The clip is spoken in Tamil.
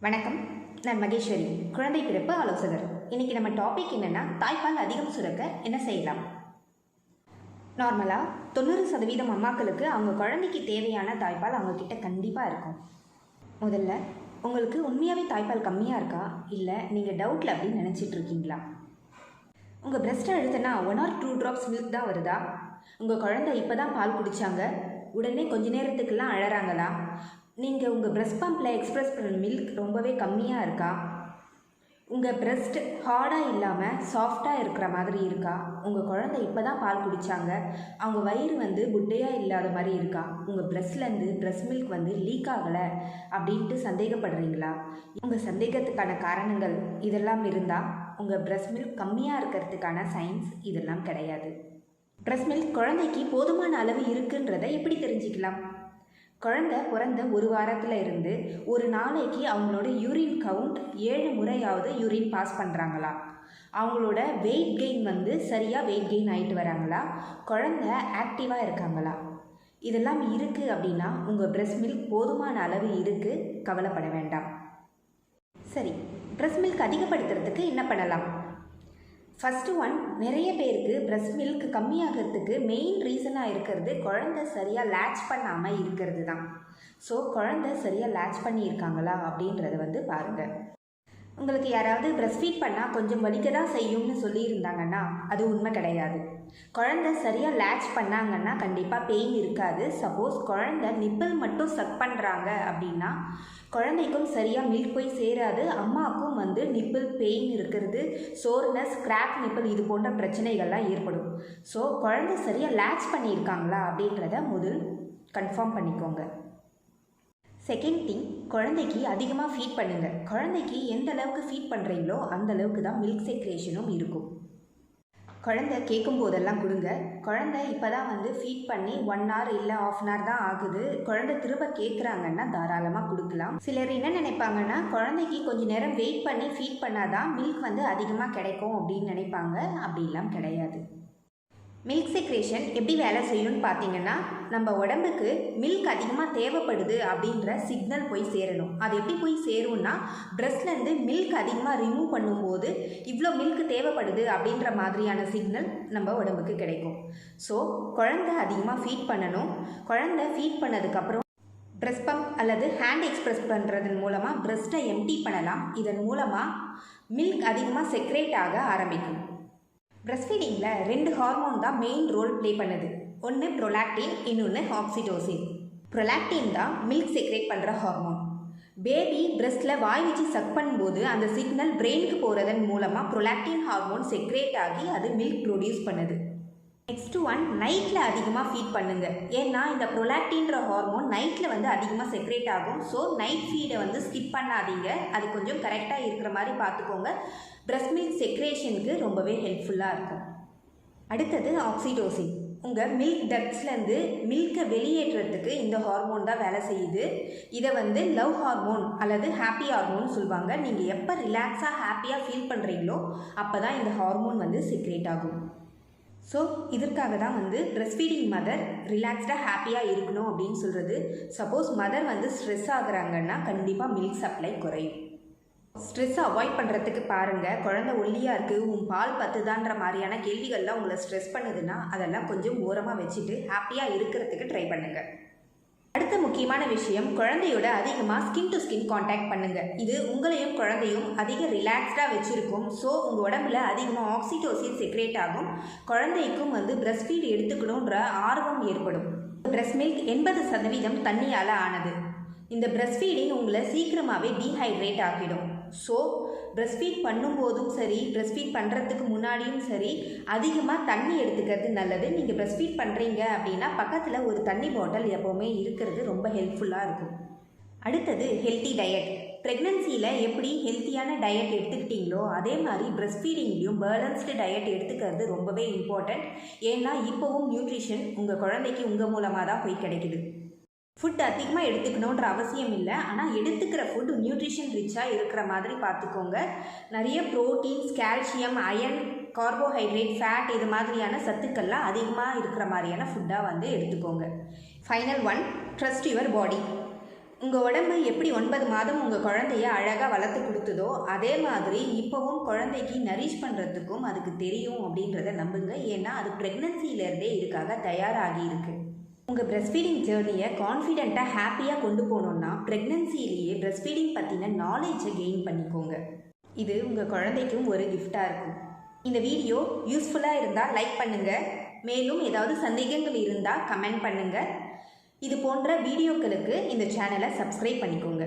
வணக்கம், நான் மகேஸ்வரி, குழந்தை பிறப்பு ஆலோசகர். இன்றைக்கி நம்ம டாபிக் என்னென்னா, தாய்ப்பால் அதிகம் சுரக்க என்ன செய்யலாம். நார்மலாக 90% அம்மாக்களுக்கு அவங்க குழந்தைக்கு தேவையான தாய்ப்பால் அவங்கக்கிட்ட கண்டிப்பாக இருக்கும். முதல்ல உங்களுக்கு உண்மையாகவே தாய்ப்பால் கம்மியாக இருக்கா, இல்லை நீங்கள் டவுட்டில் அப்படின்னு நினச்சிட்ருக்கீங்களா? உங்கள் பிரெஸ்ட்டை அழுத்தினா 1 or 2 drops மில்க் தான் வருதா? உங்கள் குழந்தை இப்போ தான் பால் குடித்தாங்க, உடனே கொஞ்ச நேரத்துக்கெல்லாம் அழறாங்களா? நீங்கள் உங்கள் பிரெஸ்ட் பம்பில் எக்ஸ்ப்ரெஸ் பண்ணுற மில்க் ரொம்பவே கம்மியாக இருக்கா? உங்கள் பிரெஸ்ட் ஹார்டாக இல்லாமல் சாஃப்டாக இருக்கிற மாதிரி இருக்கா? உங்கள் குழந்தை இப்போ தான் பால் குடித்தாங்க, அவங்க வயிறு புட்டையாக இல்லாத மாதிரி இருக்கா? உங்கள் பிரெஸ்ட்லேருந்து பிரெஸ்ட் மில்க் லீக் ஆகலை அப்படின்ட்டு சந்தேகப்படுறீங்களா? உங்கள் சந்தேகத்துக்கான காரணங்கள் இதெல்லாம் இருந்தால் உங்கள் பிரெஸ்ட் மில்க் கம்மியாக இருக்கிறதுக்கான சைன்ஸ் இதெல்லாம் கிடையாது. பிரெஸ்ட் மில்க் குழந்தைக்கு போதுமான அளவு இருக்குன்றதை எப்படி தெரிஞ்சுக்கலாம்? குழந்தை பிறந்த ஒரு வாரத்தில் இருந்து ஒரு நாளைக்கு அவங்களோட யூரின் கவுண்ட் 7 முறையாவது யூரின் பாஸ் பண்ணுறாங்களா? அவங்களோட வெயிட் கெயின் சரியாக வெயிட் கெயின் ஆகிட்டு வராங்களா? குழந்தை ஆக்டிவாக இருக்காங்களா? இதெல்லாம் இருக்குது அப்படின்னா உங்கள் பிரெஸ்ட் மில்க் போதுமான அளவு இருக்குது, கவலைப்பட வேண்டாம். சரி, பிரெஸ்ட் மில்க் அதிகப்படுத்துறதுக்கு என்ன பண்ணலாம்? ஃபஸ்ட்டு ஒன், நிறைய பேருக்கு பிரெஸ்ட் மில்க் கம்மியாகிறதுக்கு மெயின் ரீசனாக இருக்கிறது குழந்தை சரியாக லேட்ச் பண்ணாமல் இருக்கிறது தான். ஸோ குழந்தை சரியாக லேட்ச் பண்ணியிருக்காங்களா அப்படின்றத பாருங்கள். உங்களுக்கு யாராவது பிரெஸ்ட் ஃபீட் பண்ணால் கொஞ்சம் வலிக்க தான் செய்யும்னு சொல்லியிருந்தாங்கன்னா அது உண்மை கிடையாது. குழந்தை சரியாக லேட்ச் பண்ணாங்கன்னா கண்டிப்பாக பெயின் இருக்காது. சப்போஸ் குழந்தை நிப்பிள் மட்டும் சக் பண்ணுறாங்க அப்படின்னா குழந்தைக்கும் சரியாக மில்க் போய் சேராது, அம்மாவுக்கும் நிப்பிள் பெயின் இருக்கிறது, சோர்னஸ், கிராக் நிப்பிள் இது போன்ற பிரச்சனைகள்லாம் ஏற்படும். ஸோ குழந்தை சரியாக லேட்ச் பண்ணியிருக்காங்களா அப்படின்றத முதல் கன்ஃபார்ம் பண்ணிக்கோங்க. செகண்ட் திங், குழந்தைக்கு அதிகமாக ஃபீட் பண்ணுங்கள். குழந்தைக்கு எந்த அளவுக்கு ஃபீட் பண்ணுறீங்களோ அந்த அளவுக்கு தான் மில்க் செக்ரேஷனும் இருக்கும். குழந்தை கேட்கும் போதெல்லாம் கொடுங்க. குழந்தை இப்போ தான் ஃபீட் பண்ணி 1 hour இல்லை 1/2 hour தான் ஆகுது, குழந்தை திரும்ப கேட்குறாங்கன்னா தாராளமாக கொடுக்கலாம். சிலர் என்ன நினைப்பாங்கன்னா, குழந்தைக்கு கொஞ்சம் நேரம் வெயிட் பண்ணி ஃபீட் பண்ணாதான் மில்க் அதிகமாக கிடைக்கும் அப்படின்னு நினைப்பாங்க. அப்படிலாம் கிடையாது. மில்க் செக்ரேஷன் எப்படி வேலை செய்யணும்னு பார்த்தீங்கன்னா, நம்ம உடம்புக்கு மில்க் அதிகமாக தேவைப்படுது அப்படின்ற சிக்னல் போய் சேரணும். அது எப்படி போய் சேரும்னா, பிரெஸ்ட்லேருந்து மில்க் அதிகமாக ரிமூவ் பண்ணும்போது இவ்வளோ மில்க் தேவைப்படுது அப்படின்ற மாதிரியான சிக்னல் நம்ம உடம்புக்கு கிடைக்கும். ஸோ குழந்தை அதிகமாக ஃபீட் பண்ணணும். குழந்தை ஃபீட் பண்ணதுக்கப்புறம் பிரெஸ்ட் பம்ப் அல்லது ஹேண்ட் எக்ஸ்ப்ரெஸ் பண்ணுறதன் மூலமாக பிரெஸ்ட்டை எம்டி பண்ணலாம். இதன் மூலமாக மில்க் அதிகமாக செக்ரேட் ஆக ஆரம்பிக்கும். பிரெஸ்ட் ஃபீடிங்கில் 2 ஹார்மோன் தான் மெயின் ரோல் ப்ளே பண்ணுது. ஒன்று ப்ரொலாக்டின், இன்னொன்று ஆக்சிடோசின். ப்ரொலாக்டின் தான் மில்க் செக்ரேட் பண்ணுற ஹார்மோன். பேபி பிரெஸ்ட்டில் வாய் வச்சு சக் பண்ணும்போது அந்த சிக்னல் பிரெயினுக்கு போகிறதன் மூலமாக ப்ரொலாக்டின் ஹார்மோன் செக்ரேட் ஆகி அது மில்க் ப்ரொடியூஸ் பண்ணுது. நெக்ஸ்ட் ஒன், நைட்டில் அதிகமாக ஃபீட் பண்ணுங்கள். ஏன்னா இந்த ப்ரொலாக்டின்ற ஹார்மோன் நைட்டில் அதிகமாக செக்ரேட் ஆகும். ஸோ நைட் ஃபீடை ஸ்கிப் பண்ணாதீங்க. அது கொஞ்சம் கரெக்டாக இருக்கிற மாதிரி பார்த்துக்கோங்க. பிரெஸ்ட் மில்க் செக்ரேஷனுக்கு ரொம்பவே ஹெல்ப்ஃபுல்லாக இருக்கும். அடுத்தது ஆக்சிடோசின். உங்கள் மில்க் டக்ட்ஸ்லேருந்து மில்கை வெளியேற்றுறதுக்கு இந்த ஹார்மோன் தான் வேலை செய்யுது. இதை லவ் ஹார்மோன் அல்லது ஹாப்பி ஹார்மோன் சொல்லுவாங்க. நீங்கள் எப்போ ரிலாக்ஸாக ஹாப்பியாக ஃபீல் பண்ணுறீங்களோ அப்போ தான் இந்த ஹார்மோன் செக்ரேட் ஆகும். ஸோ இதற்காக தான் பிரெஸ்ட் ஃபீடிங் மதர் ரிலாக்ஸ்டாக ஹாப்பியாக இருக்கணும் அப்படின்னு சொல்கிறது. சப்போஸ் மதர் ஸ்ட்ரெஸ் ஆகுறாங்கன்னா கண்டிப்பாக மில்க் சப்ளை குறையும். ஸ்ட்ரெஸ்ஸை அவாய்ட் பண்ணுறதுக்கு பாருங்கள். குழந்தை ஒல்லியாக இருக்குது, உன் பால் பத்துதான்ற மாதிரியான கேள்விகள்லாம் உங்களை ஸ்ட்ரெஸ் பண்ணுதுன்னா அதெல்லாம் கொஞ்சம் ஓரமாக வச்சுட்டு ஹாப்பியாக இருக்கிறதுக்கு ட்ரை பண்ணுங்கள். அடுத்த முக்கியமான விஷயம், குழந்தையோட அதிகமாக ஸ்கின் டு ஸ்கின் காண்டாக்ட் பண்ணுங்கள். இது உங்களையும் குழந்தையும் அதிக ரிலாக்ஸ்டாக வச்சுருக்கும். ஸோ உங்கள் உடம்புல அதிகமாக ஆக்சிடோசின் செக்ரேட் ஆகும். குழந்தைக்கும் பிரெஸ்ட் ஃபீட் எடுத்துக்கணுன்ற ஆர்வம் ஏற்படும். பிரெஸ்ட் மில்க் 80% தண்ணியால் ஆனது. இந்த பிரெஸ்ட் ஃபீடிங் உங்களை சீக்கிரமாகவே டீஹைட்ரேட் ஆகிடும். ஸோ பிரெஸ்ட் ஃபீட் பண்ணும்போதும் சரி, பிரெஸ்ட் ஃபீட் பண்ணுறதுக்கு முன்னாடியும் சரி அதிகமாக தண்ணி எடுத்துக்கிறது நல்லது. நீங்கள் பிரெஸ்ட் ஃபீட் பண்ணுறீங்க அப்படின்னா பக்கத்தில் ஒரு தண்ணி பாட்டில் எப்போவுமே இருக்கிறது ரொம்ப ஹெல்ப்ஃபுல்லாக இருக்கும். அடுத்தது ஹெல்த்தி டயட். ப்ரெக்னன்சியில் எப்படி ஹெல்த்தியான டயட் எடுத்துக்கிட்டீங்களோ அதே மாதிரி பிரெஸ்ட் ஃபீடிங்லேயும் பேலன்ஸ்டு டயட் எடுத்துக்கிறது ரொம்பவே இம்பார்ட்டண்ட். ஏன்னா இப்போவும் நியூட்ரிஷன் உங்கள் குழந்தைக்கு உங்கள் மூலமாக தான் போய் கிடைக்குது. ஃபுட் அதிகமாக எடுத்துக்கணுன்ற அவசியம் இல்லை, ஆனால் எடுத்துக்கிற ஃபுட் நியூட்ரிஷன் ரிச்சாக இருக்கிற மாதிரி பார்த்துக்கோங்க. நிறைய proteins, calcium, iron, carbohydrate, fat இது மாதிரியான சத்துக்கள்லாம் அதிகமாக இருக்கிற மாதிரியான ஃபுட்டாக எடுத்துக்கோங்க. Final one, trust your body. உங்கள் உடம்பு எப்படி 9 மாதம் உங்கள் குழந்தைய அழகாக வளர்த்து கொடுத்ததோ அதே மாதிரி இப்போவும் குழந்தைக்கு நரிஷ் பண்ணுறதுக்கும் அதுக்கு தெரியும் அப்படின்றத நம்புங்க. ஏன்னா அது ப்ரெக்னன்சிலேருந்தே இதுக்காக தயாராகி இருக்கு. உங்கள் பிரெஸ்ட் ஃபீடிங் ஜேர்னியை கான்ஃபிடென்ட்டாக ஹாப்பியாக கொண்டு போகணுன்னா ப்ரெக்னன்சிலேயே பிரெஸ்ட் ஃபீடிங் பற்றின நாலேஜை கெயின் பண்ணிக்கோங்க. இது உங்கள் குழந்தைக்கும் ஒரு கிஃப்டாக இருக்கும். இந்த வீடியோ யூஸ்ஃபுல்லாக இருந்தால் லைக் பண்ணுங்கள். மேலும் ஏதாவது சந்தேகங்கள் இருந்தால் கமெண்ட் பண்ணுங்கள். இது போன்ற வீடியோக்களுக்கு இந்த சேனலை சப்ஸ்கிரைப் பண்ணிக்கோங்க.